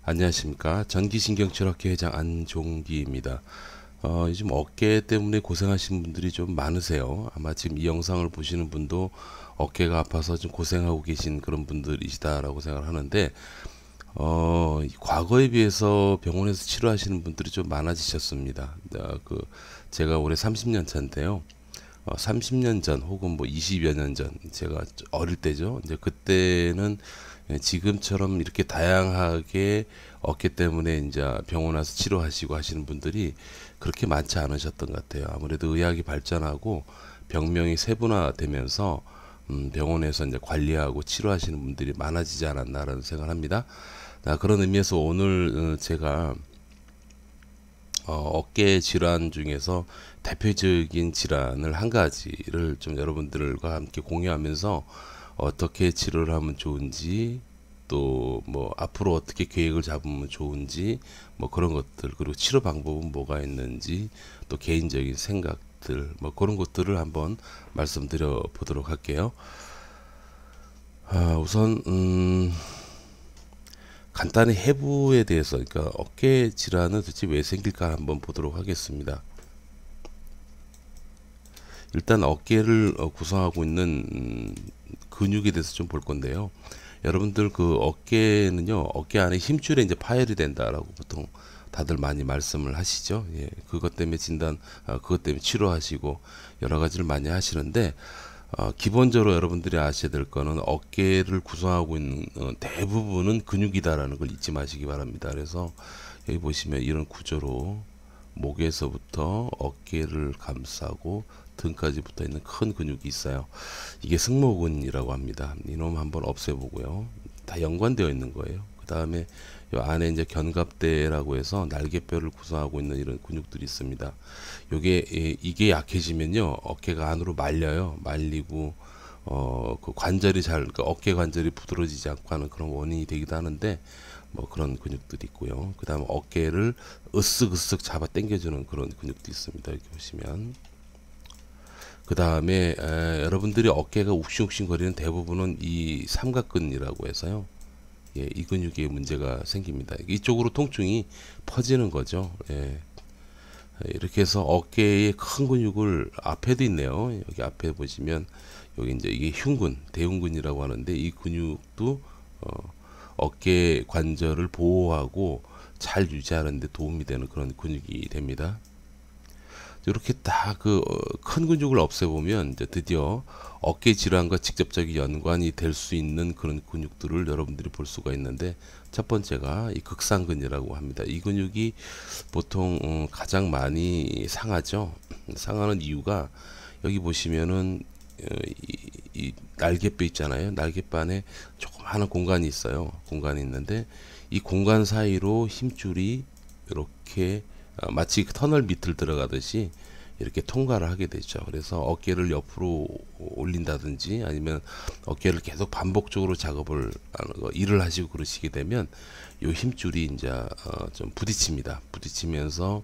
안녕하십니까. 전기신경치료학회 회장 안종기입니다. 요즘 어깨 때문에 고생하시는 분들이 좀 많으세요. 아마 지금 이 영상을 보시는 분도 어깨가 아파서 좀 고생하고 계신 그런 분들이시다라고 생각을 하는데, 과거에 비해서 병원에서 치료하시는 분들이 좀 많아지셨습니다. 제가 올해 30년 차인데요. 30년 전 혹은 뭐 20여 년 전, 제가 어릴 때죠. 이제 그때는 지금처럼 이렇게 다양하게 어깨 때문에 이제 병원 와서 치료하시고 하시는 분들이 그렇게 많지 않으셨던 것 같아요. 아무래도 의학이 발전하고 병명이 세분화되면서 병원에서 이제 관리하고 치료하시는 분들이 많아지지 않았나라는 생각을 합니다. 그런 의미에서 오늘 제가 어깨 질환 중에서 대표적인 질환을 한 가지를 좀 여러분들과 함께 공유하면서 어떻게 치료를 하면 좋은지, 또 뭐 앞으로 어떻게 계획을 잡으면 좋은지, 뭐 그런 것들, 그리고 치료 방법은 뭐가 있는지, 또 개인적인 생각들, 뭐 그런 것들을 한번 말씀드려 보도록 할게요. 우선 간단히 해부에 대해서, 그러니까 어깨 질환은 도대체 왜 생길까 한번 보도록 하겠습니다. 일단 어깨를 구성하고 있는 근육에 대해서 좀 볼 건데요. 여러분들 그 어깨는요, 어깨 안에 힘줄에 이제 파열이 된다라고 보통 다들 많이 말씀을 하시죠. 예, 그것 때문에 그것 때문에 치료하시고 여러 가지를 많이 하시는데, 기본적으로 여러분들이 아셔야 될 거는 어깨를 구성하고 있는 대부분은 근육이다라는 걸 잊지 마시기 바랍니다. 그래서 여기 보시면 이런 구조로 목에서부터 어깨를 감싸고 등까지 붙어 있는 큰 근육이 있어요. 이게 승모근이라고 합니다. 이놈 한번 없애보고요. 다 연관되어 있는 거예요. 그 다음에 이 안에 이제 견갑대라고 해서 날개뼈를 구성하고 있는 이런 근육들이 있습니다. 이게 약해지면요, 어깨가 안으로 말려요. 말리고 그 관절이 그러니까 어깨 관절이 부드러지지 않고 하는 그런 원인이 되기도 하는데, 뭐 그런 근육들이 있고요. 그 다음 어깨를 으쓱으쓱 잡아 당겨주는 그런 근육도 있습니다. 이렇게 보시면. 그 다음에 여러분들이 어깨가 욱신욱신 거리는 대부분은 이 삼각근이라고 해서요. 예, 이 근육에 문제가 생깁니다. 이쪽으로 통증이 퍼지는 거죠. 예. 이렇게 해서 어깨의 큰 근육을 앞에도 있네요. 여기 앞에 보시면 여기 이제 이게 흉근, 대흉근이라고 하는데, 이 근육도 어깨 관절을 보호하고 잘 유지하는 데 도움이 되는 그런 근육이 됩니다. 이렇게 다 그 큰 근육을 없애보면 이제 드디어 어깨 질환과 직접적인 연관이 될 수 있는 그런 근육들을 여러분들이 볼 수가 있는데, 첫 번째가 이 극상근이라고 합니다. 이 근육이 보통 가장 많이 상하죠. 상하는 이유가 여기 보시면은 이 날개뼈 있잖아요. 날개뼈 안에 조그마한 공간이 있어요. 공간이 있는데 이 공간 사이로 힘줄이 이렇게 마치 터널 밑을 들어가듯이 이렇게 통과를 하게 되죠. 그래서 어깨를 옆으로 올린다든지 아니면 어깨를 계속 반복적으로 일을 하시고 그러시게 되면 이 힘줄이 이제 좀 부딪힙니다. 부딪히면서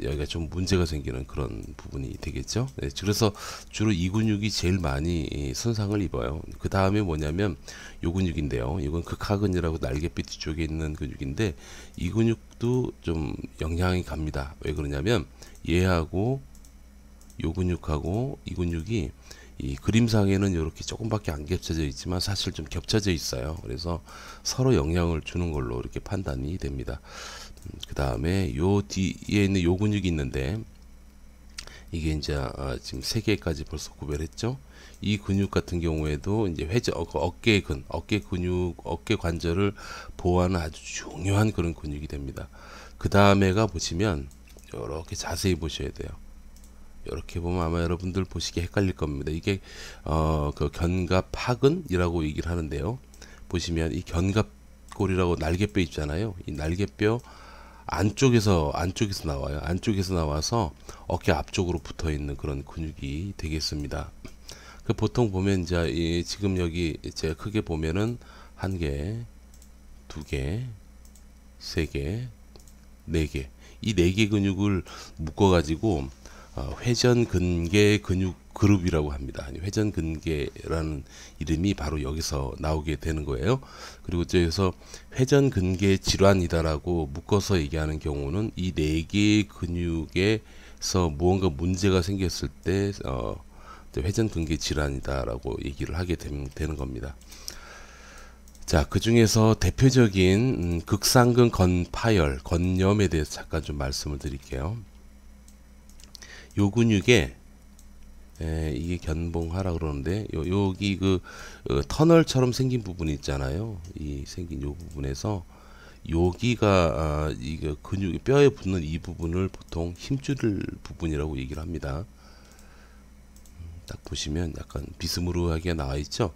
여기가 좀 문제가 생기는 그런 부분이 되겠죠. 네, 그래서 주로 이 근육이 제일 많이 손상을 입어요. 그 다음에 뭐냐면 요 근육인데요. 이건 극하근이라고 날개뼈 뒤쪽에 있는 근육인데, 이 근육도 좀 영향이 갑니다. 왜 그러냐면 얘하고 요 근육하고 이 근육이 이 그림상에는 이렇게 조금밖에 안 겹쳐져 있지만 사실 좀 겹쳐져 있어요. 그래서 서로 영향을 주는 걸로 이렇게 판단이 됩니다. 그 다음에 요 뒤에 있는 요 근육이 있는데, 이게 이제 지금 세 개까지 벌써 구별했죠. 이 근육 같은 경우에도 이제 어깨 근육, 어깨 관절을 보호하는 아주 중요한 그런 근육이 됩니다. 그 다음에가 보시면 이렇게 자세히 보셔야 돼요. 이렇게 보면 아마 여러분들 보시기 헷갈릴 겁니다. 이게 그 견갑하근이라고 얘기를 하는데요. 보시면 이 견갑골이라고 날개뼈 있잖아요. 이 날개뼈 안쪽에서 나와요. 안쪽에서 나와서 어깨 앞쪽으로 붙어 있는 그런 근육이 되겠습니다. 그 보통 보면 이제 지금 여기 제가 크게 보면은 한 개, 두 개, 세 개, 네 개. 이 네 개 근육을 묶어 가지고 회전근개 근육 그룹이라고 합니다. 회전근개라는 이름이 바로 여기서 나오게 되는 거예요. 그리고 여기서 회전근개 질환이다라고 묶어서 얘기하는 경우는 이 네 개의 근육에서 무언가 문제가 생겼을 때 회전근개 질환이다라고 얘기를 하게 되는 겁니다. 자, 그 중에서 대표적인 극상근 건파열, 건염에 대해서 잠깐 좀 말씀을 드릴게요. 요 근육에 이게 견봉하라 그러는데 여기 터널처럼 생긴 부분이 있잖아요. 이 생긴 요 부분에서 여기가 이게 근육 뼈에 붙는 이 부분을 보통 힘줄 부분이라고 얘기를 합니다. 딱 보시면 약간 비스무르하게 나와 있죠.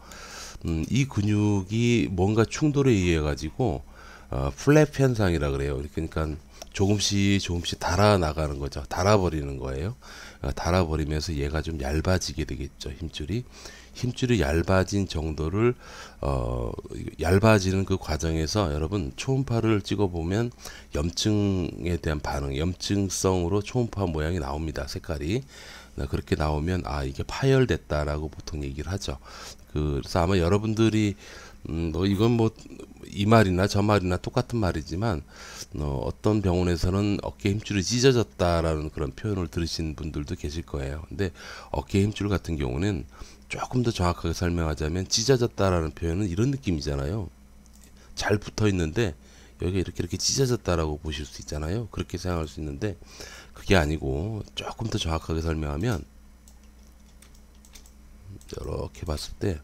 이 근육이 뭔가 충돌에 의해 가지고 플랩 현상이라 그래요. 그러니까 조금씩 달아 나가는 거죠. 달아버리는 거예요. 달아버리면서 얘가 좀 얇아지게 되겠죠. 힘줄이 얇아진 정도를 얇아지는 그 과정에서 여러분 초음파를 찍어보면 염증에 대한 반응, 염증성으로 초음파 모양이 나옵니다. 색깔이. 그렇게 나오면 이게 파열됐다라고 보통 얘기를 하죠. 그래서 아마 여러분들이 이건 뭐 이 말이나 저 말이나 똑같은 말이지만 어떤 병원에서는 어깨 힘줄이 찢어졌다라는 그런 표현을 들으신 분들도 계실 거예요. 근데 어깨 힘줄 같은 경우는 조금 더 정확하게 설명하자면 찢어졌다라는 표현은 이런 느낌이잖아요. 잘 붙어 있는데 여기가 이렇게 찢어졌다라고 보실 수 있잖아요. 그렇게 생각할 수 있는데 그게 아니고 조금 더 정확하게 설명하면 이렇게 봤을 때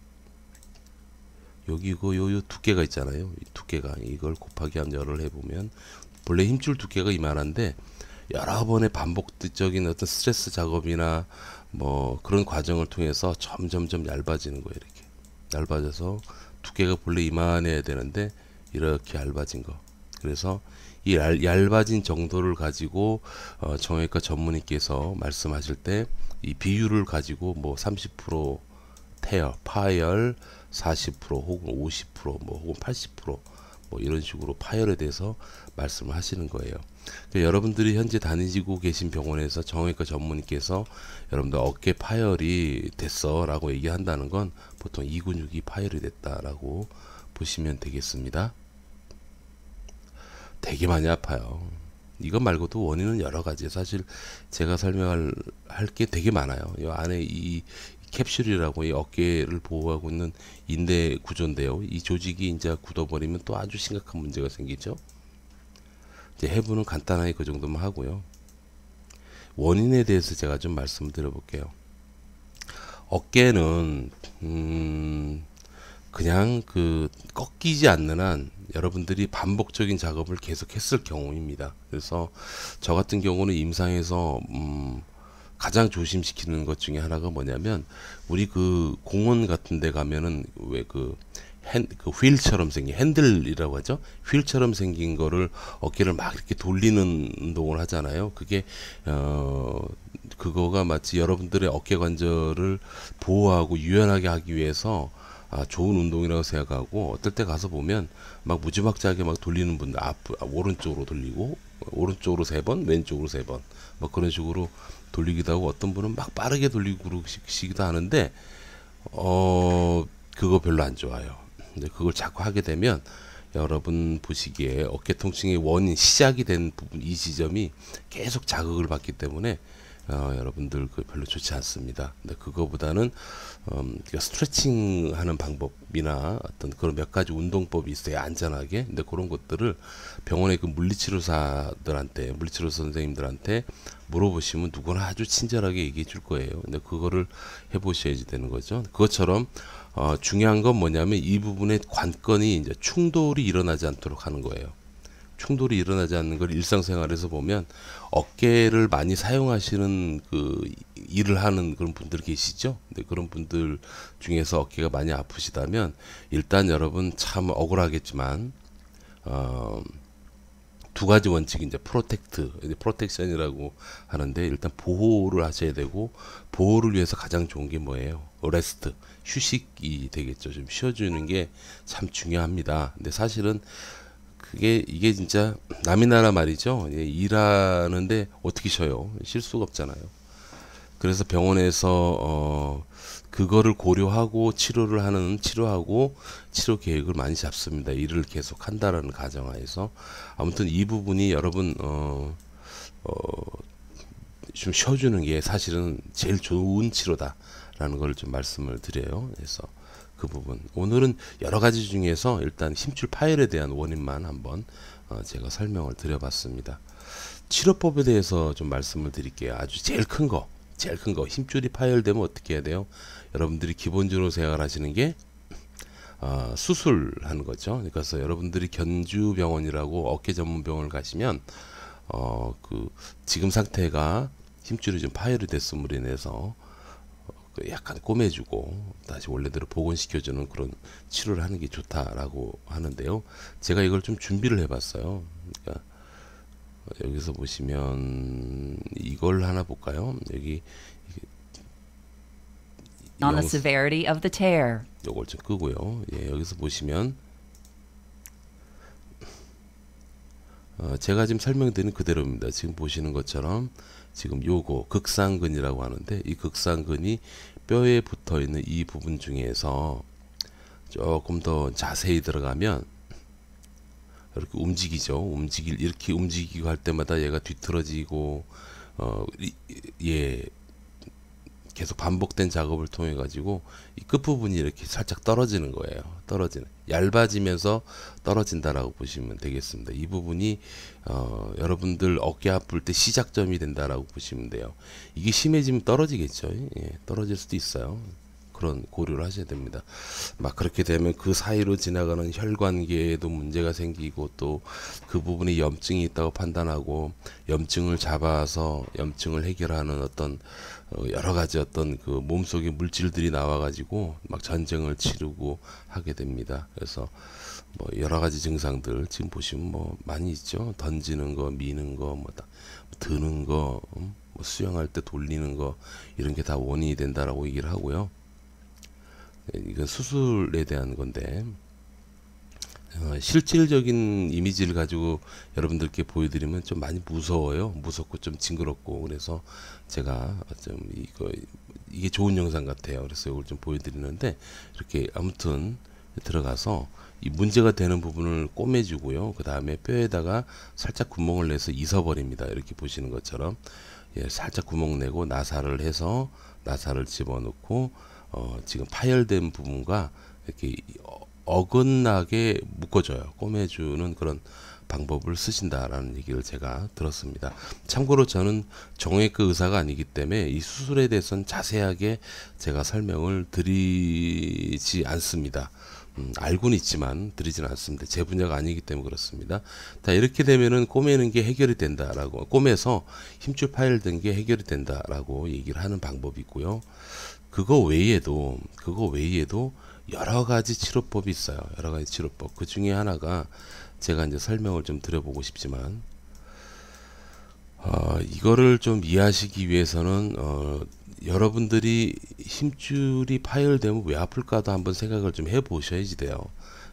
여기 요 두께가 있잖아요. 이 두께가 이걸 곱하기 한 열을 해보면 본래 힘줄 두께가 이만한데 여러 번의 반복적인 어떤 스트레스 작업이나 뭐 그런 과정을 통해서 점점 얇아지는 거예요. 이렇게 얇아져서 두께가 본래 이만해야 되는데 이렇게 얇아진 거. 그래서 이 얇아진 정도를 가지고 정형외과 전문의께서 말씀하실 때 이 비율을 가지고 뭐 30% 태열, 파열, 40% 혹은 50% 뭐 혹은 80% 뭐 이런 식으로 파열에 대해서 말씀을 하시는 거예요. 그러니까 여러분들이 현재 다니시고 계신 병원에서 정형외과 전문의께서 여러분들 어깨 파열이 됐어라고 얘기한다는 건 보통 이 근육이 파열이 됐다라고 보시면 되겠습니다. 되게 많이 아파요. 이것 말고도 원인은 여러 가지. 사실 제가 설명할 게 되게 많아요. 이 안에 이 캡슐이라고 이 어깨를 보호하고 있는 인대 구조인데요. 이 조직이 이제 굳어버리면 또 아주 심각한 문제가 생기죠. 이제 해부는 간단하게 그 정도만 하고요. 원인에 대해서 제가 좀 말씀을 드려볼게요. 어깨는 그냥 꺾이지 않는 한 여러분들이 반복적인 작업을 계속 했을 경우입니다. 그래서 저 같은 경우는 임상에서 가장 조심시키는 것 중에 하나가 뭐냐면 우리 공원 같은 데 가면은 왜 휠처럼 생긴 핸들이라고 하죠. 휠처럼 생긴 거를 어깨를 막 이렇게 돌리는 운동을 하잖아요. 그게 그거가 마치 여러분들의 어깨 관절을 보호하고 유연하게 하기 위해서 좋은 운동이라고 생각하고 어떨 때 가서 보면 막 무지막지하게 막 돌리는 분들 오른쪽으로 돌리고 오른쪽으로 3번 왼쪽으로 3번 뭐 그런 식으로 돌리기도 하고 어떤 분은 막 빠르게 돌리고 그러시기도 하는데 그거 별로 안 좋아요. 근데 그걸 자꾸 하게 되면 여러분 보시기에 어깨 통증의 원인 시작이 된 부분 이 지점이 계속 자극을 받기 때문에 여러분들 별로 좋지 않습니다. 근데 그거보다는 스트레칭 하는 방법이나 어떤 그런 몇 가지 운동법이 있어요. 안전하게. 근데 그런 것들을 병원의 물리치료사 선생님들한테 물어보시면 누구나 아주 친절하게 얘기해 줄 거예요. 근데 그거를 해보셔야지 되는 거죠. 그것처럼 중요한 건 뭐냐면 이 부분의 관건이 이제 충돌이 일어나지 않도록 하는 거예요. 충돌이 일어나지 않는 걸 일상생활에서 보면 어깨를 많이 사용하시는 일을 하는 그런 분들 계시죠. 근데 그런 분들 중에서 어깨가 많이 아프시다면 일단 여러분 참 억울하겠지만 두 가지 원칙이 이제 프로텍션이라고 하는데 일단 보호를 하셔야 되고 보호를 위해서 가장 좋은 게 뭐예요? 레스트, 휴식이 되겠죠. 좀 쉬어주는 게 참 중요합니다. 근데 사실은 이게 진짜 남이 나라 말이죠. 일하는데 어떻게 쉬어요? 쉴 수가 없잖아요. 그래서 병원에서 그거를 고려하고 치료하고 치료 계획을 많이 잡습니다. 일을 계속 한다라는 가정하에서. 아무튼 이 부분이 여러분 좀 쉬어주는 게 사실은 제일 좋은 치료다라는 걸 좀 말씀을 드려요. 그래서 그 부분 오늘은 여러 가지 중에서 일단 힘줄 파열에 대한 원인만 한번 제가 설명을 드려봤습니다. 치료법에 대해서 좀 말씀을 드릴게요. 아주 제일 큰 거 힘줄이 파열되면 어떻게 해야 돼요? 여러분들이 기본적으로 생각을 하시는 게 수술하는 거죠. 그래서 여러분들이 견주병원이라고 어깨 전문 병원을 가시면 그 지금 상태가 힘줄이 좀 파열이 됐음으로 인해서 그 약간 꼬매주고 다시 원래대로 복원시켜주는 그런 치료를 하는 게 좋다라고 하는데요. 제가 이걸 좀 준비를 해봤어요. 그러니까 여기서 보시면 이걸 하나 볼까요? 여기 On the severity of the tear. 요걸 좀 끄고요. 예, 여기서 보시면 제가 지금 설명드린 그대로입니다. 지금 보시는 것처럼 지금 요거 극상근이라고 하는데 이 극상근이 뼈에 붙어 있는 이 부분 중에서 조금 더 자세히 들어가면 이렇게 움직이죠. 이렇게 움직이고 할 때마다 얘가 뒤틀어지고 예, 계속 반복된 작업을 통해 가지고 이 끝부분이 이렇게 살짝 떨어지는 거예요. 얇아지면서 떨어진다라고 보시면 되겠습니다. 이 부분이 여러분들 어깨 아플 때 시작점이 된다라고 보시면 돼요. 이게 심해지면 떨어지겠죠. 예, 떨어질 수도 있어요. 그런 고려를 하셔야 됩니다. 막 그렇게 되면 그 사이로 지나가는 혈관계에도 문제가 생기고 또 그 부분에 염증이 있다고 판단하고 염증을 잡아서 염증을 해결하는 어떤 여러 가지 어떤 그 몸속의 물질들이 나와가지고 막 전쟁을 치르고 하게 됩니다. 그래서 뭐 여러 가지 증상들 지금 보시면 뭐 많이 있죠. 던지는 거, 미는 거, 뭐 드는 거, 뭐 수영할 때 돌리는 거 이런 게 다 원인이 된다라고 얘기를 하고요. 이건 수술에 대한 건데 실질적인 이미지를 가지고 여러분들께 보여드리면 좀 많이 무서워요. 무섭고 좀 징그럽고 그래서 제가 좀 이게 좋은 영상 같아요. 그래서 이걸 좀 보여드리는데 이렇게 아무튼 들어가서 이 문제가 되는 부분을 꼬매주고요. 그 다음에 뼈에다가 살짝 구멍을 내서 이서버립니다. 이렇게 보시는 것처럼 예, 살짝 구멍 내고 나사를 해서 나사를 집어넣고 지금 파열된 부분과 이렇게 어긋나게 묶어줘요. 꼬매주는 그런 방법을 쓰신다라는 얘기를 제가 들었습니다. 참고로 저는 정형외과 의사가 아니기 때문에 이 수술에 대해서는 자세하게 제가 설명을 드리지 않습니다. 알고는 있지만 드리지는 않습니다. 제 분야가 아니기 때문에 그렇습니다. 자, 이렇게 되면은 꼬매는 게 해결이 된다라고, 꼬매서 힘줄 파열된 게 해결이 된다라고 얘기를 하는 방법이 있고요. 그거 외에도 여러 가지 치료법이 있어요. 여러 가지 치료법. 그 중에 하나가 제가 이제 설명을 좀 드려보고 싶지만, 이거를 좀 이해하시기 위해서는, 여러분들이 힘줄이 파열되면 왜 아플까도 한번 생각을 좀 해보셔야지 돼요.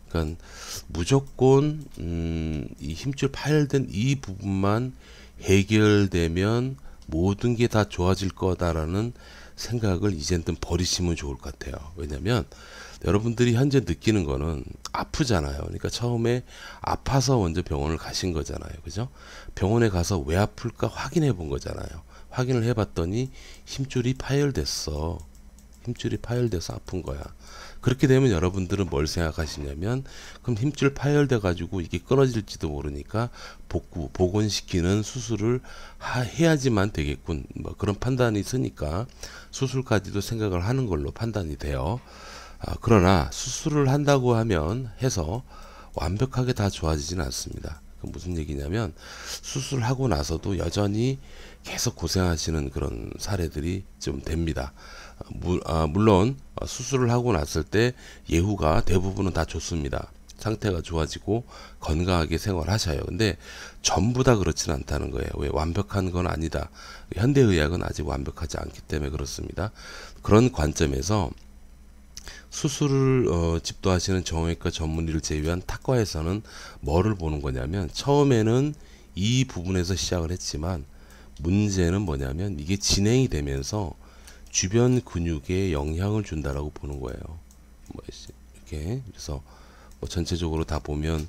그러니까 무조건, 이 힘줄 파열된 이 부분만 해결되면 모든 게 다 좋아질 거다라는 생각을 이제는 버리시면 좋을 것 같아요. 왜냐면 여러분들이 현재 느끼는 거는 아프잖아요. 그러니까 처음에 아파서 먼저 병원을 가신 거잖아요. 그죠? 병원에 가서 왜 아플까 확인해 본 거잖아요. 확인을 해 봤더니 힘줄이 파열됐어. 힘줄이 파열돼서 아픈 거야. 그렇게 되면 여러분들은 뭘 생각하시냐면 그럼 힘줄 파열돼 가지고 이게 끊어질지도 모르니까 복원시키는 수술을 해야지만 되겠군. 뭐 그런 판단이 있으니까 수술까지도 생각을 하는 걸로 판단이 돼요. 그러나 수술을 한다고 하면 해서 완벽하게 다 좋아지지는 않습니다. 그 무슨 얘기냐면 수술하고 나서도 여전히 계속 고생하시는 그런 사례들이 좀 됩니다. 물론 수술을 하고 났을 때 예후가 대부분은 다 좋습니다. 상태가 좋아지고 건강하게 생활하셔요. 근데 전부 다 그렇지는 않다는 거예요. 왜? 완벽한 건 아니다. 현대의학은 아직 완벽하지 않기 때문에 그렇습니다. 그런 관점에서 수술을 집도하시는 정형외과 전문의를 제외한 타과에서는 뭐를 보는 거냐면 처음에는 이 부분에서 시작을 했지만 문제는 뭐냐면 이게 진행이 되면서 주변 근육에 영향을 준다라고 보는 거예요. 뭐 이렇게 그래서 뭐 전체적으로 다 보면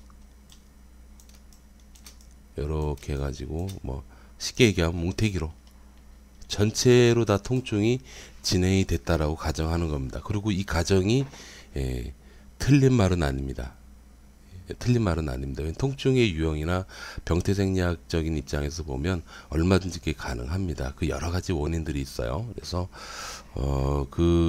이렇게 해가지고 뭐 쉽게 얘기하면 뭉태기로 전체로 다 통증이 진행이 됐다라고 가정하는 겁니다. 그리고 이 가정이 틀린 말은 아닙니다. 틀린 말은 아닙니다. 통증의 유형이나 병태생리학적인 입장에서 보면 얼마든지 그게 가능합니다. 그 여러 가지 원인들이 있어요. 그래서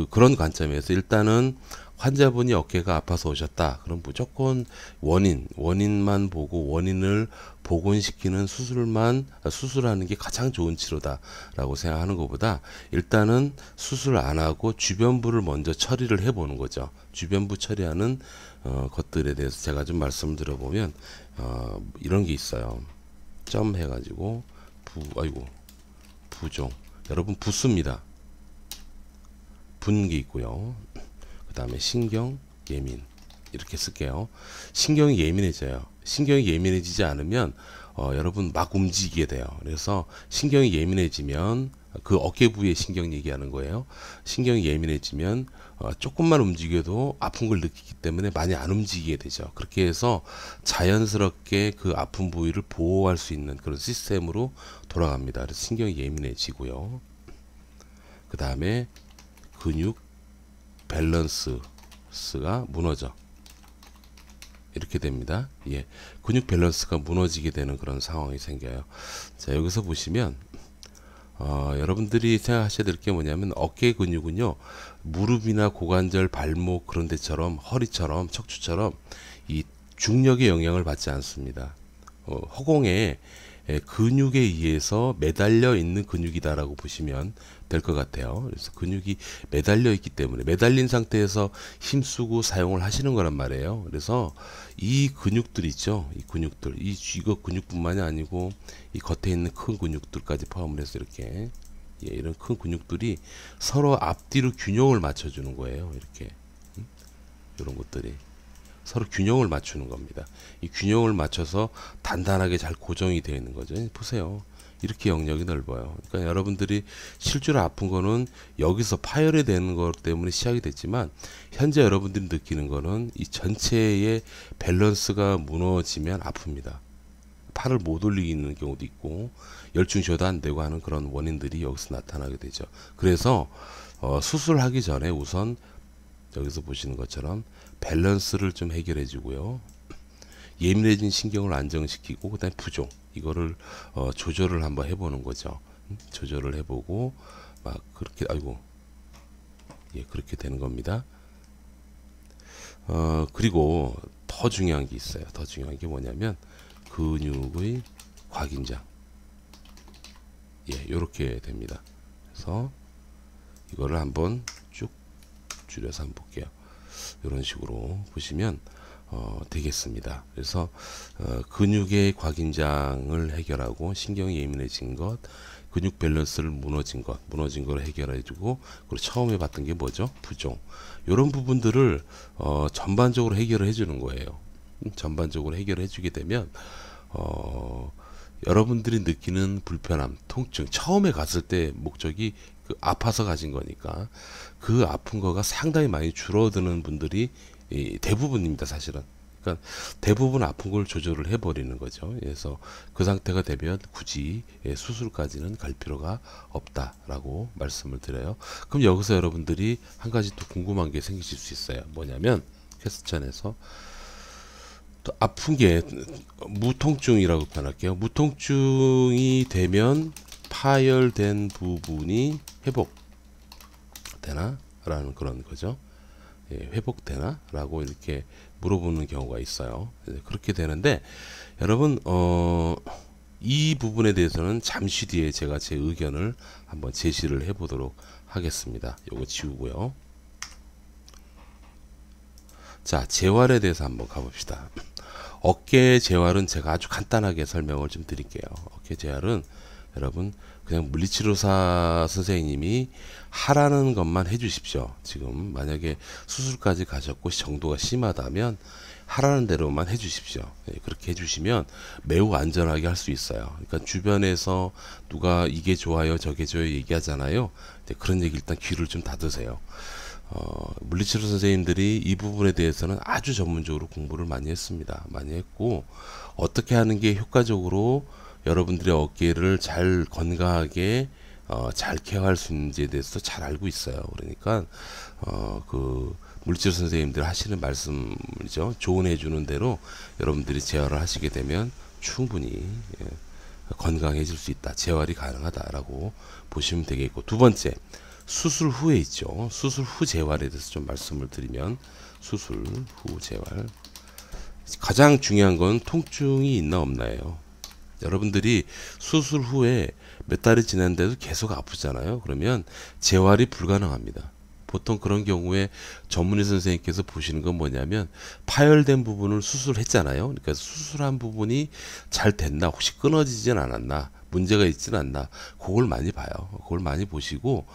그런 관점에서 일단은 환자분이 어깨가 아파서 오셨다. 그럼 무조건 원인만 보고 원인을 복원시키는 수술하는 게 가장 좋은 치료다라고 생각하는 것보다 일단은 수술 안 하고 주변부를 먼저 처리를 해보는 거죠. 주변부 처리하는 것들에 대해서 제가 좀 말씀을 드려보면 이런 게 있어요. 점 해가지고 부종. 여러분 부수입니다. 분 게 있고요. 그 다음에 신경 예민 이렇게 쓸게요. 신경이 예민해져요. 신경이 예민해지지 않으면 여러분 막 움직이게 돼요. 그래서 신경이 예민해지면 그 어깨 부위의 신경 얘기하는 거예요. 신경이 예민해지면 조금만 움직여도 아픈 걸 느끼기 때문에 많이 안 움직이게 되죠. 그렇게 해서 자연스럽게 그 아픈 부위를 보호할 수 있는 그런 시스템으로 돌아갑니다. 그래서 신경이 예민해지고요. 그 다음에 근육 밸런스가 무너져 이렇게 됩니다. 예, 근육 밸런스가 무너지게 되는 그런 상황이 생겨요. 자, 여기서 보시면 여러분들이 생각하셔야 될 게 뭐냐면 어깨 근육은요 무릎이나 고관절 발목 그런 데처럼 허리처럼 척추처럼 이 중력의 영향을 받지 않습니다. 허공에 근육에 의해서 매달려 있는 근육이다라고 보시면 될 것 같아요. 그래서 근육이 매달려 있기 때문에 매달린 상태에서 힘쓰고 사용을 하시는 거란 말이에요. 그래서 이 근육들 있죠. 이 근육들, 이거 근육뿐만이 아니고 이 겉에 있는 큰 근육들까지 포함을 해서 이렇게 이런 큰 근육들이 서로 앞뒤로 균형을 맞춰주는 거예요. 이렇게 이런 것들이. 서로 균형을 맞추는 겁니다. 이 균형을 맞춰서 단단하게 잘 고정이 되어 있는 거죠. 보세요. 이렇게 영역이 넓어요. 그러니까 여러분들이 실제로 아픈 거는 여기서 파열이 되는 것 때문에 시작이 됐지만 현재 여러분들이 느끼는 거는 이 전체의 밸런스가 무너지면 아픕니다. 팔을 못 올리는 경우도 있고 열중 쉬어도 안 되고 하는 그런 원인들이 여기서 나타나게 되죠. 그래서 수술하기 전에 우선 여기서 보시는 것처럼 밸런스를 좀 해결해 주고요. 예민해진 신경을 안정시키고 그다음에 부종 이거를 조절을 한번 해보는 거죠. 조절을 해보고 막 그렇게 그렇게 되는 겁니다. 그리고 더 중요한 게 있어요. 더 중요한 게 뭐냐면 근육의 곽인장 이렇게 됩니다. 그래서 이거를 한번 쭉 줄여서 한번 볼게요. 이런 식으로 보시면 되겠습니다. 그래서 근육의 곽인장을 해결하고 신경이 예민해진 것, 근육 밸런스를 무너진 걸 해결해주고 그리고 처음에 봤던 게 뭐죠? 부종. 이런 부분들을 전반적으로 해결을 해주는 거예요. 전반적으로 해결해주게 되면 여러분들이 느끼는 불편함, 통증 처음에 갔을 때 목적이 아파서 가진 거니까 그 아픈 거가 상당히 많이 줄어드는 분들이 대부분입니다. 사실은. 그러니까 대부분 아픈 걸 조절을 해버리는 거죠. 그래서 그 상태가 되면 굳이 수술까지는 갈 필요가 없다라고 말씀을 드려요. 그럼 여기서 여러분들이 한 가지 또 궁금한 게 생기실 수 있어요. 뭐냐면 퀘스천에서 또 아픈 게 무통증이라고 표현할게요. 무통증이 되면 파열된 부분이 회복되나? 라는 그런 거죠. 회복되나? 라고 이렇게 물어보는 경우가 있어요. 그렇게 되는데 여러분 이 부분에 대해서는 잠시 뒤에 제가 제 의견을 한번 제시를 해 보도록 하겠습니다. 요거 지우고요. 자, 재활에 대해서 한번 가봅시다. 어깨 재활은 제가 아주 간단하게 설명을 좀 드릴게요. 어깨 재활은 여러분 그냥 물리치료사 선생님이 하라는 것만 해주십시오. 지금 만약에 수술까지 가셨고 정도가 심하다면 하라는 대로만 해주십시오. 예, 그렇게 해주시면 매우 안전하게 할 수 있어요. 그러니까 주변에서 누가 이게 좋아요, 저게 좋아요 얘기하잖아요. 그런 얘기 일단 귀를 좀 닫으세요. 물리치료 선생님들이 이 부분에 대해서는 아주 전문적으로 공부를 많이 했습니다. 많이 했고 어떻게 하는 게 효과적으로 여러분들의 어깨를 잘 건강하게 잘 케어할 수 있는지에 대해서 잘 알고 있어요. 그러니까 그 물리치료 선생님들 하시는 말씀이죠. 조언해 주는 대로 여러분들이 재활을 하시게 되면 충분히 건강해질 수 있다. 재활이 가능하다라고 보시면 되겠고, 두 번째, 수술 후에 있죠. 수술 후 재활에 대해서 좀 말씀을 드리면, 수술 후 재활 가장 중요한 건 통증이 있나 없나예요. 여러분들이 수술 후에 몇 달이 지났는데도 계속 아프잖아요. 그러면 재활이 불가능합니다. 보통 그런 경우에 전문의 선생님께서 보시는 건 뭐냐면 파열된 부분을 수술했잖아요. 그러니까 수술한 부분이 잘 됐나, 혹시 끊어지진 않았나, 문제가 있진 않나, 그걸 많이 봐요. 그걸 많이 보시고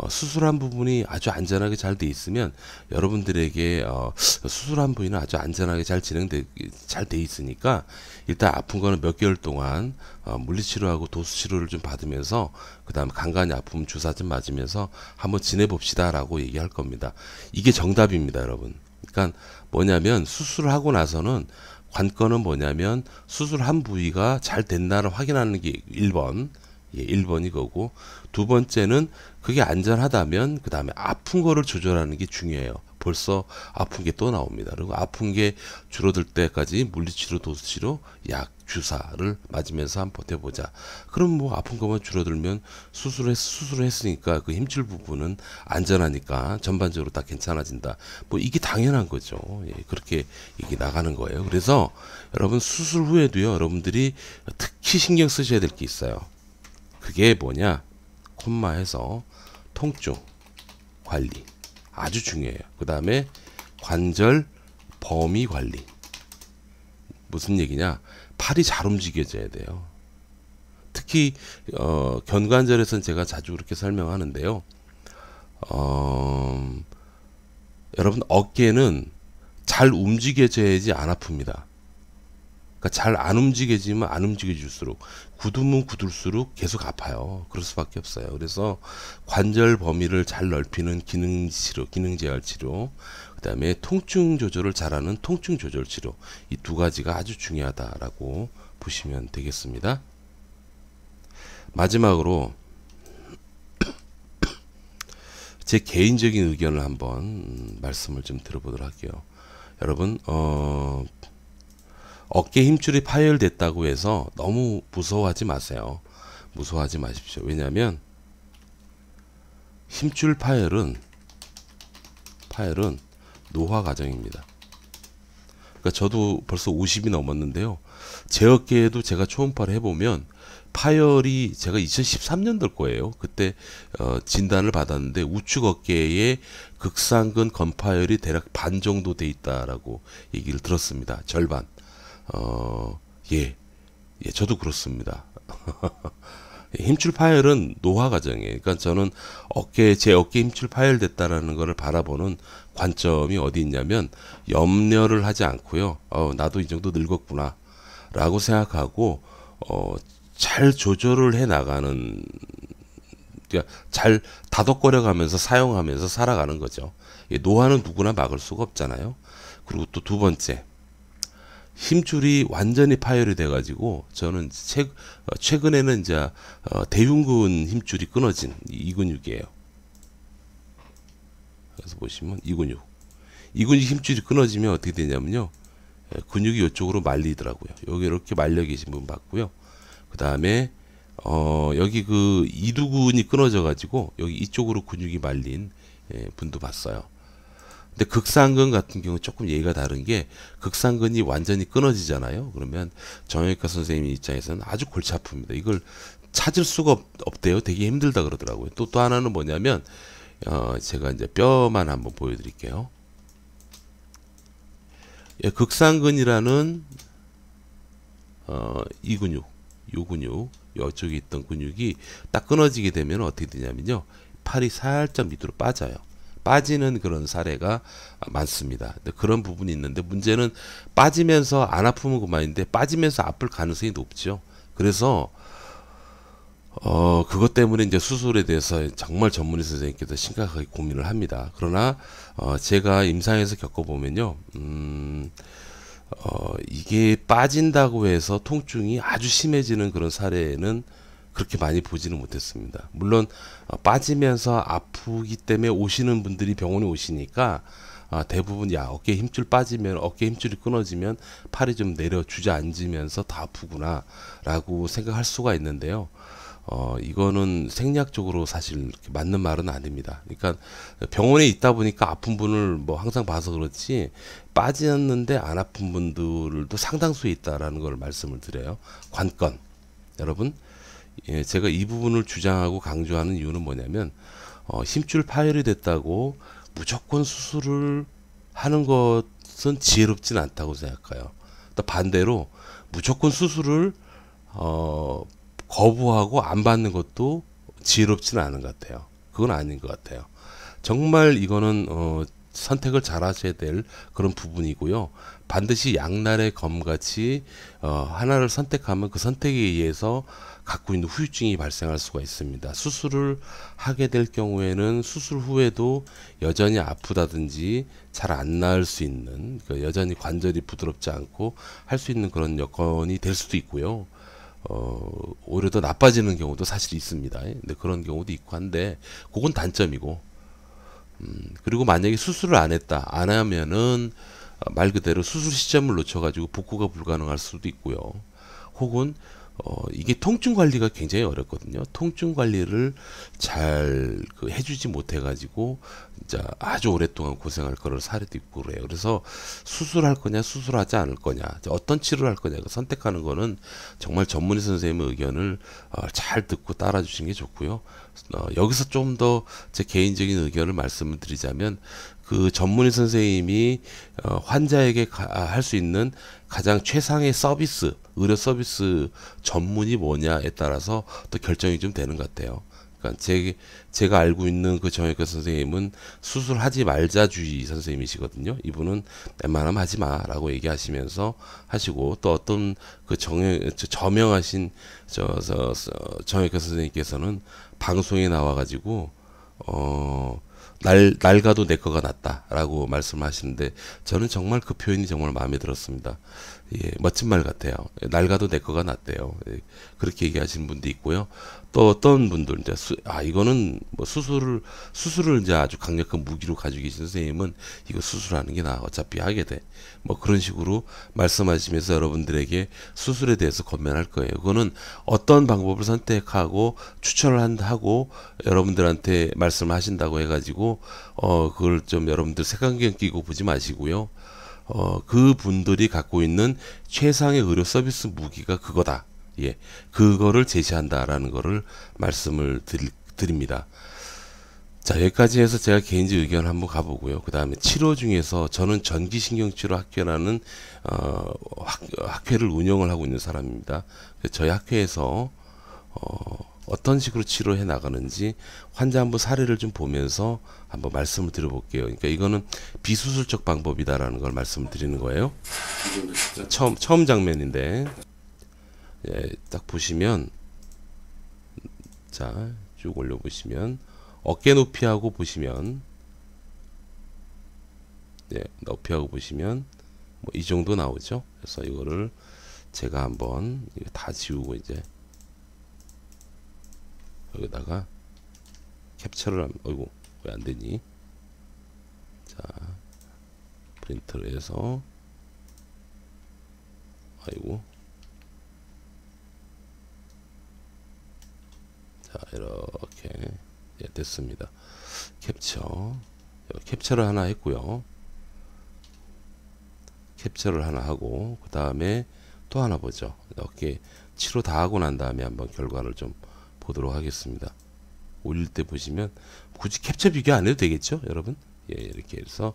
수술한 부분이 아주 안전하게 잘 돼 있으면 여러분들에게 수술한 부위는 아주 안전하게 잘 돼 있으니까 일단 아픈 거는 몇 개월 동안 물리치료하고 도수치료를 좀 받으면서 그 다음에 간간히 아프면 주사 좀 맞으면서 한번 지내봅시다 라고 얘기할 겁니다. 이게 정답입니다, 여러분. 그러니까 뭐냐면 수술을 하고 나서는 관건은 뭐냐면 수술한 부위가 잘 됐나를 확인하는 게 1번. 예, 1번이 거고, 두 번째는 그게 안전하다면 그 다음에 아픈 거를 조절하는 게 중요해요. 벌써 아픈 게 또 나옵니다. 그리고 아픈 게 줄어들 때까지 물리치료, 도수치료, 약, 주사를 맞으면서 한번 버텨보자. 그럼 뭐 아픈 것만 줄어들면 수술을 했으니까 그 힘줄 부분은 안전하니까 전반적으로 다 괜찮아진다. 뭐 이게 당연한 거죠. 예, 그렇게 이게 나가는 거예요. 그래서 여러분 수술 후에도요, 여러분들이 특히 신경 쓰셔야 될 게 있어요. 그게 뭐냐? 콤마에서 통증 관리 아주 중요해요. 그 다음에 관절 범위 관리. 무슨 얘기냐? 팔이 잘 움직여져야 돼요. 특히 견관절에서는 제가 자주 그렇게 설명하는데요. 여러분 어깨는 잘 움직여져야지 안 아픕니다. 그러니까 잘 안 움직여지면 안 움직여질수록, 굳으면 굳을수록 계속 아파요. 그럴 수밖에 없어요. 그래서 관절 범위를 잘 넓히는 기능 치료, 기능 재활 치료, 그 다음에 통증 조절을 잘하는 통증 조절 치료, 이 두 가지가 아주 중요하다라고 보시면 되겠습니다. 마지막으로 제 개인적인 의견을 한번 말씀을 좀 들어보도록 할게요. 여러분 어깨 힘줄이 파열됐다고 해서 너무 무서워하지 마세요. 무서워하지 마십시오. 왜냐하면 힘줄 파열은 노화 과정입니다. 그러니까 저도 벌써 50이 넘었는데요. 제 어깨에도 제가 초음파를 해보면 파열이 제가 2013년도일 거예요. 그때 진단을 받았는데 우측 어깨에 극상근 건파열이 대략 반 정도 돼 있다라고 얘기를 들었습니다. 절반. 예, 저도 그렇습니다. 힘줄 파열은 노화 과정이에요. 그러니까 저는 제 어깨 힘줄 파열됐다라는 것을 바라보는 관점이 어디 있냐면 염려를 하지 않고요. 나도 이 정도 늙었구나 라고 생각하고 잘 조절을 해 나가는, 그러니까 잘 다독거려 가면서 사용하면서 살아가는 거죠. 노화는 누구나 막을 수가 없잖아요. 그리고 또 두 번째, 힘줄이 완전히 파열이 돼가지고 저는 최근에는 이제 대흉근 힘줄이 끊어진 이 근육이에요. 그래서 보시면 이 근육 힘줄이 끊어지면 어떻게 되냐면요, 근육이 이쪽으로 말리더라고요. 여기 이렇게 말려 계신 분 봤고요. 그 다음에 여기 그 이두근이 끊어져 가지고 여기 이쪽으로 근육이 말린 분도 봤어요. 근데 극상근 같은 경우 조금 얘기가 다른 게, 극상근이 완전히 끊어지잖아요. 그러면 정형외과 선생님 입장에서는 아주 골치 아픕니다. 이걸 찾을 수가 없대요. 되게 힘들다 그러더라고요. 또 하나는 뭐냐면 제가 이제 뼈만 한번 보여드릴게요. 극상근이라는 이 근육, 요 근육, 이쪽에 있던 근육이 딱 끊어지게 되면 어떻게 되냐면요, 팔이 살짝 밑으로 빠져요. 빠지는 그런 사례가 많습니다. 근데 그런 부분이 있는데 문제는 빠지면서 안 아프면 그만인데 빠지면서 아플 가능성이 높죠. 그래서 그것 때문에 이제 수술에 대해서 정말 전문의 선생님께서 심각하게 고민을 합니다. 그러나 제가 임상에서 겪어보면요, 이게 빠진다고 해서 통증이 아주 심해지는 그런 사례는 그렇게 많이 보지는 못했습니다. 물론 빠지면서 아프기 때문에 오시는 분들이 병원에 오시니까 대부분 야 어깨 힘줄 빠지면 어깨 힘줄이 끊어지면 팔이 좀 내려 주저앉으면서 다 아프구나 라고 생각할 수가 있는데요. 이거는 생리학적으로 사실 이렇게 맞는 말은 아닙니다. 그러니까 병원에 있다 보니까 아픈 분을 뭐 항상 봐서 그렇지 빠졌는데 안 아픈 분들도 상당수에 있다라는 걸 말씀을 드려요. 관건. 여러분, 예, 제가 이 부분을 주장하고 강조하는 이유는 뭐냐면 힘줄 파열이 됐다고 무조건 수술을 하는 것은 지혜롭진 않다고 생각해요. 또 반대로 무조건 수술을 거부하고 안 받는 것도 지혜롭지는 않은 것 같아요. 그건 아닌 것 같아요. 정말 이거는 선택을 잘 하셔야 될 그런 부분이고요. 반드시 양날의 검같이 하나를 선택하면 그 선택에 의해서 갖고 있는 후유증이 발생할 수가 있습니다. 수술을 하게 될 경우에는 수술 후에도 여전히 아프다든지 잘 안 나을 수 있는, 여전히 관절이 부드럽지 않고 할 수 있는 그런 여건이 될 수도 있고요. 오히려 더 나빠지는 경우도 사실 있습니다. 근데 그런 경우도 있고 한데 그건 단점이고, 그리고 만약에 수술을 안 했다, 안 하면은 말 그대로 수술 시점을 놓쳐가지고 복구가 불가능할 수도 있고요. 혹은 이게 통증 관리가 굉장히 어렵거든요. 통증 관리를 잘 해주지 못해가지고 진짜 아주 오랫동안 고생할 거를 사례도 있고 그래요. 그래서 수술할 거냐, 수술하지 않을 거냐, 어떤 치료를 할 거냐 선택하는 거는 정말 전문의 선생님의 의견을 잘 듣고 따라주시는 게 좋고요. 여기서 좀 더 제 개인적인 의견을 말씀을 드리자면 그 전문의 선생님이 환자에게 할 수 있는 가장 최상의 서비스, 의료 서비스 전문이 뭐냐에 따라서 또 결정이 좀 되는 것 같아요. 그러니까 제가 알고 있는 그 정형외과 선생님은 수술하지 말자주의 선생님이시거든요. 이분은 웬만하면 하지 마라고 얘기하시면서 하시고, 또 어떤 그 저명하신 정형외과 선생님께서는 방송에 나와가지고 낡아도 내 거가 낫다라고 말씀하시는데 저는 정말 그 표현이 정말 마음에 들었습니다. 예, 멋진 말 같아요. 낡아도 내 거가 낫대요. 예, 그렇게 얘기하시는 분도 있고요. 또 어떤 분들 이제 이거는 뭐 수술을 이제 아주 강력한 무기로 가지고 계신 선생님은 이거 수술하는 게 나아, 어차피 하게 돼. 뭐 그런 식으로 말씀하시면서 여러분들에게 수술에 대해서 권면할 거예요. 그거는 어떤 방법을 선택하고 추천을 하고 여러분들한테 말씀하신다고 해가지고 그걸 좀 여러분들 색안경 끼고 보지 마시고요. 그 분들이 갖고 있는 최상의 의료 서비스 무기가 그거다. 예, 그거를 제시한다라는 거를 말씀을 드립니다. 자, 여기까지 해서 제가 개인적 의견을 한번 가보고요. 그 다음에 치료 중에서 저는 전기신경치료 학회라는 학회를 운영을 하고 있는 사람입니다. 저희 학회에서 어떤 식으로 치료해 나가는지 환자 한번 사례를 좀 보면서 한번 말씀을 드려볼게요. 그러니까 이거는 비수술적 방법이다라는 걸 말씀을 드리는 거예요. 처음 장면인데, 예, 딱 보시면, 자, 쭉 올려보시면 어깨 높이하고 보시면, 예, 높이하고 보시면 뭐 이 정도 나오죠. 그래서 이거를 제가 한번 이거 다 지우고 이제 여기다가 캡처를 하면, 어이구, 왜 안 되니? 자, 프린트를 해서, 아이고, 자, 이렇게, 예, 됐습니다. 캡처를 하나 했고요. 캡처를 하나 하고, 그 다음에 또 하나 보죠. 이렇게 치료 다 하고 난 다음에 한번 결과를 좀 보도록 하겠습니다. 올릴 때 보시면 굳이 캡처 비교 안 해도 되겠죠, 여러분? 예, 이렇게 해서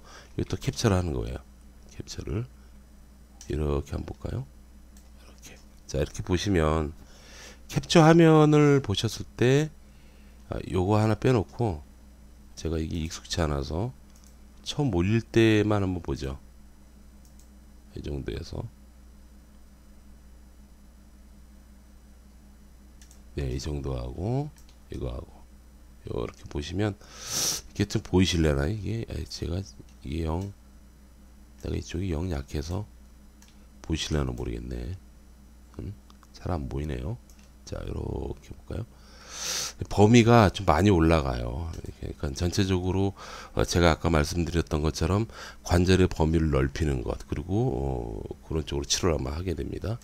또 캡처를 하는 거예요. 캡처를 이렇게 한번 볼까요? 이렇게. 자, 이렇게 보시면 캡처 화면을 보셨을 때 요거 하나 빼놓고 제가 이게 익숙치 않아서 처음 올릴 때만 한번 보죠. 이 정도에서 네, 이 정도 하고 이거 하고 이렇게 보시면 이게 좀 보이실래나? 이게 제가 이게 내가 이쪽이 약해서 보이실려나 모르겠네. 잘 안 보이네요. 자, 이렇게 볼까요? 범위가 좀 많이 올라가요. 그러니까 전체적으로 제가 아까 말씀드렸던 것처럼 관절의 범위를 넓히는 것, 그리고 그런 쪽으로 치료를 아마 하게 됩니다.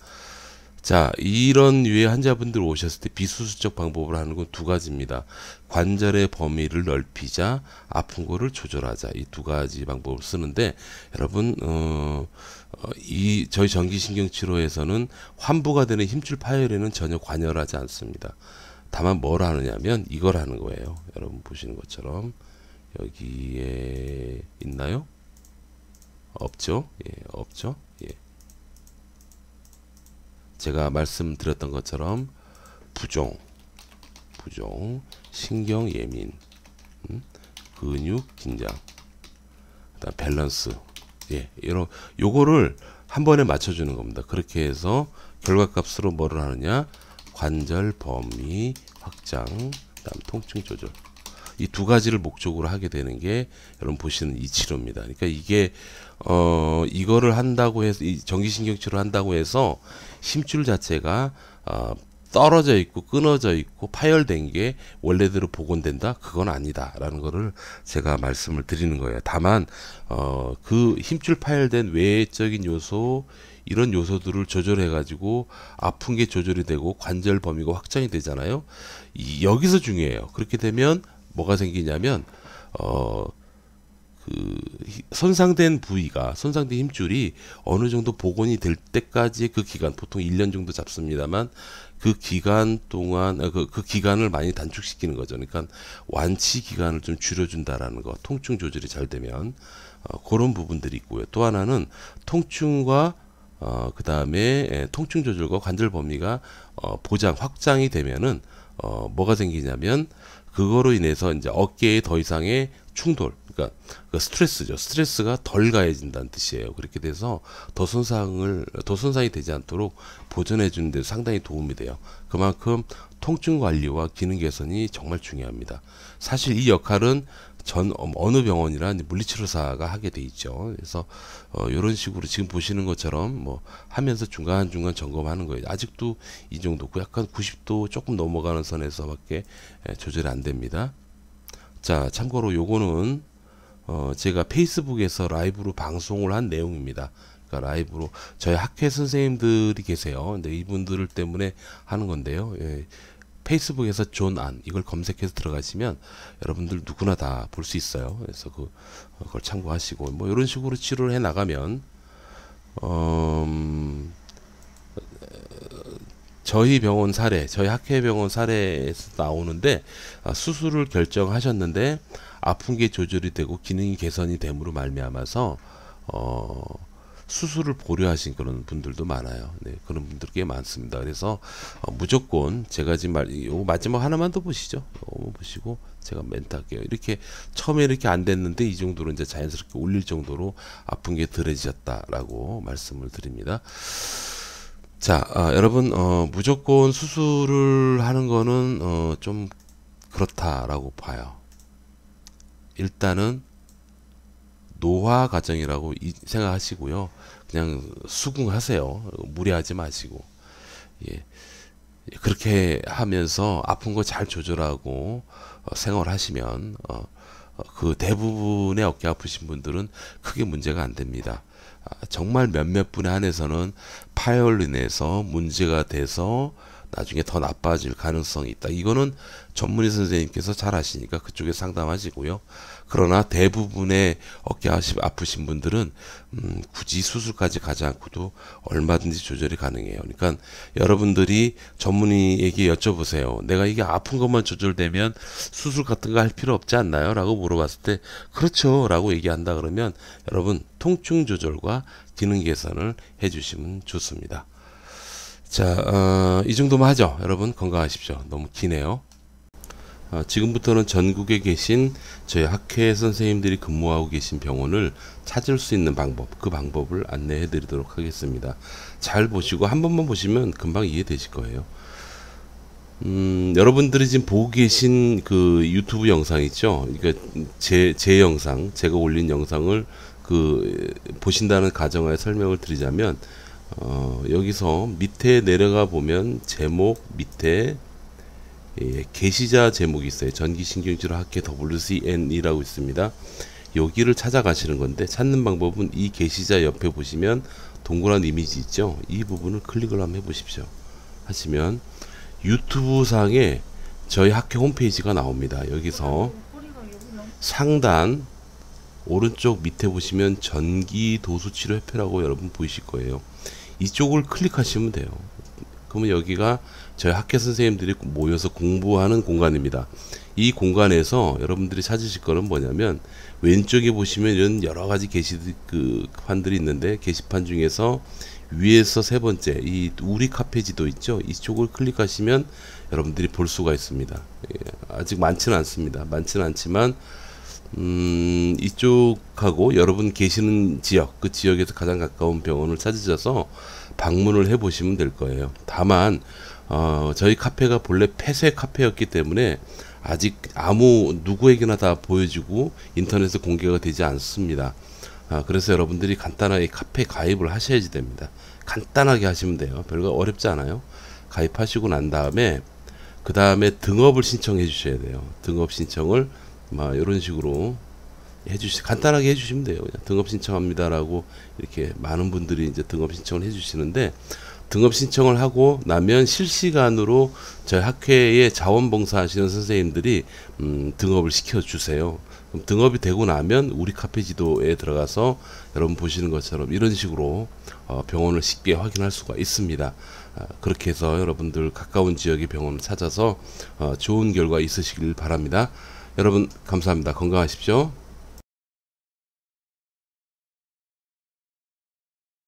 자, 이런 류의 환자분들 오셨을 때 비수술적 방법을 하는 건 두 가지입니다. 관절의 범위를 넓히자, 아픈 거를 조절하자. 이 두 가지 방법을 쓰는데, 여러분 저희 전기신경치료에서는 환부가 되는 힘줄 파열에는 전혀 관여를 하지 않습니다. 다만 뭘 하느냐면 이걸 하는 거예요. 여러분 보시는 것처럼 여기에 있나요? 없죠? 예, 없죠? 예. 제가 말씀드렸던 것처럼 부종, 신경 예민, 근육 긴장, 그다음 밸런스, 예, 요거를 한 번에 맞춰주는 겁니다. 그렇게 해서 결과값으로 뭐를 하느냐? 관절 범위 확장, 그다음 통증 조절. 이 두 가지를 목적으로 하게 되는 게 여러분 보시는 이 치료입니다. 그러니까 이게 이거를 한다고 해서 이 전기신경치료를 한다고 해서 힘줄 자체가 떨어져 있고 끊어져 있고 파열된 게 원래대로 복원된다? 그건 아니다라는 거를 제가 말씀을 드리는 거예요. 다만 그 힘줄 파열된 외적인 요소 이런 요소들을 조절해 가지고 아픈 게 조절이 되고 관절 범위가 확장이 되잖아요. 여기서 중요해요. 그렇게 되면 뭐가 생기냐면 그 손상된 부위가 손상된 힘줄이 어느 정도 복원이 될 때까지 그 기간 보통 1년 정도 잡습니다만 그 기간 동안 그 기간을 많이 단축시키는 거죠. 그러니까 완치 기간을 좀 줄여준다라는 거. 통증 조절이 잘 되면 그런 부분들이 있고요. 또 하나는 통증과 그 다음에 통증 조절과 관절 범위가 보장 확장이 되면은 뭐가 생기냐면 그거로 인해서 이제 어깨에 더 이상의 충돌, 그러니까 스트레스죠. 스트레스가 덜 가해진다는 뜻이에요. 그렇게 돼서 더 손상이 되지 않도록 보존해 주는 데 상당히 도움이 돼요. 그만큼 통증 관리와 기능 개선이 정말 중요합니다. 사실 이 역할은 어느 병원이나 물리치료사가 하게 돼 있죠. 그래서 이런 식으로 지금 보시는 것처럼 뭐 하면서 중간중간 점검하는 거예요. 아직도 이 정도고 약간 90도 조금 넘어가는 선에서밖에 조절이 안 됩니다. 자, 참고로 요거는 제가 페이스북에서 라이브로 방송을 한 내용입니다. 그러니까 라이브로 저희 학회 선생님들이 계세요. 근데 이분들 때문에 하는 건데요. 예. 페이스북에서 존 안 이걸 검색해서 들어가시면 여러분들 누구나 다 볼 수 있어요. 그래서 그걸 참고하시고 뭐 이런 식으로 치료를 해 나가면 저희 병원 사례, 저희 학회병원 사례에서 나오는데 수술을 결정하셨는데 아픈 게 조절이 되고 기능이 개선이 됨으로 말미암아서 수술을 보류하신 그런 분들도 많아요. 네, 그런 분들 꽤 많습니다. 그래서 무조건 제가 지금 요 마지막 하나만 더 보시죠. 요거 보시고 제가 멘트 할게요. 이렇게 처음에 이렇게 안 됐는데 이 정도로 이제 자연스럽게 올릴 정도로 아픈 게 덜해지셨다라고 말씀을 드립니다. 자, 여러분 무조건 수술을 하는 거는 좀 그렇다라고 봐요. 일단은 노화 과정이라고 생각하시고요. 그냥 수긍하세요. 무리하지 마시고. 예. 그렇게 하면서 아픈 거 잘 조절하고 생활하시면 그 대부분의 어깨 아프신 분들은 크게 문제가 안 됩니다. 정말 몇몇 분에 한해서는 파열로 인해서 문제가 돼서 나중에 더 나빠질 가능성이 있다. 이거는 전문의 선생님께서 잘 아시니까 그쪽에 상담하시고요. 그러나 대부분의 어깨 아프신 분들은 굳이 수술까지 가지 않고도 얼마든지 조절이 가능해요. 그러니까 여러분들이 전문의에게 여쭤보세요. 내가 이게 아픈 것만 조절되면 수술 같은 거 할 필요 없지 않나요? 라고 물어봤을 때 그렇죠 라고 얘기한다 그러면 여러분 통증 조절과 기능 개선을 해주시면 좋습니다. 자, 이 정도만 하죠. 여러분 건강하십시오. 너무 기네요. 지금부터는 전국에 계신 저희 학회 선생님들이 근무하고 계신 병원을 찾을 수 있는 방법, 그 방법을 안내해 드리도록 하겠습니다. 잘 보시고 한 번만 보시면 금방 이해되실 거예요. 여러분들이 지금 보고 계신 그 유튜브 영상 있죠? 그러니까 제 영상, 제가 올린 영상을 보신다는 가정하에 설명을 드리자면, 여기서 밑에 내려가 보면 제목 밑에 게시자 제목이 있어요. 전기신경치료학회 WCN이라고 있습니다. 여기를 찾아가시는 건데, 찾는 방법은 이 게시자 옆에 보시면 동그란 이미지 있죠? 이 부분을 클릭을 한번 해보십시오. 하시면 유튜브 상에 저희 학회 홈페이지가 나옵니다. 여기서 상단 오른쪽 밑에 보시면 전기도수치료협회라고 여러분 보이실 거예요. 이쪽을 클릭하시면 돼요. 그러면 여기가 저희 학회 선생님들이 모여서 공부하는 공간입니다. 이 공간에서 여러분들이 찾으실 거는 뭐냐면, 왼쪽에 보시면 이런 여러 가지 게시판들이 있는데, 게시판 중에서 위에서 세 번째 이 우리 카페 지도 있죠? 이쪽을 클릭하시면 여러분들이 볼 수가 있습니다. 아직 많지는 않습니다. 많지는 않지만 이쪽하고 여러분 계시는 지역, 그 지역에서 가장 가까운 병원을 찾으셔서 방문을 해 보시면 될 거예요. 다만 저희 카페가 본래 폐쇄 카페였기 때문에 아직 누구에게나 다 보여지고 인터넷에 공개가 되지 않습니다. 그래서 여러분들이 간단하게 카페 가입을 하셔야지 됩니다. 간단하게 하시면 돼요. 별거 어렵지 않아요. 가입하시고 난 다음에 그 다음에 등업을 신청해 주셔야 돼요. 등업 신청을 이런 식으로 간단하게 해주시면 돼요. 그냥 등업 신청합니다라고 이렇게 많은 분들이 이제 등업 신청을 해주시는데, 등업 신청을 하고 나면 실시간으로 저희 학회에 자원봉사하시는 선생님들이 등업을 시켜주세요. 그럼 등업이 되고 나면 우리 카페 지도에 들어가서 여러분 보시는 것처럼 이런 식으로 병원을 쉽게 확인할 수가 있습니다. 그렇게 해서 여러분들 가까운 지역의 병원을 찾아서 좋은 결과 있으시길 바랍니다. 여러분 감사합니다. 건강하십시오.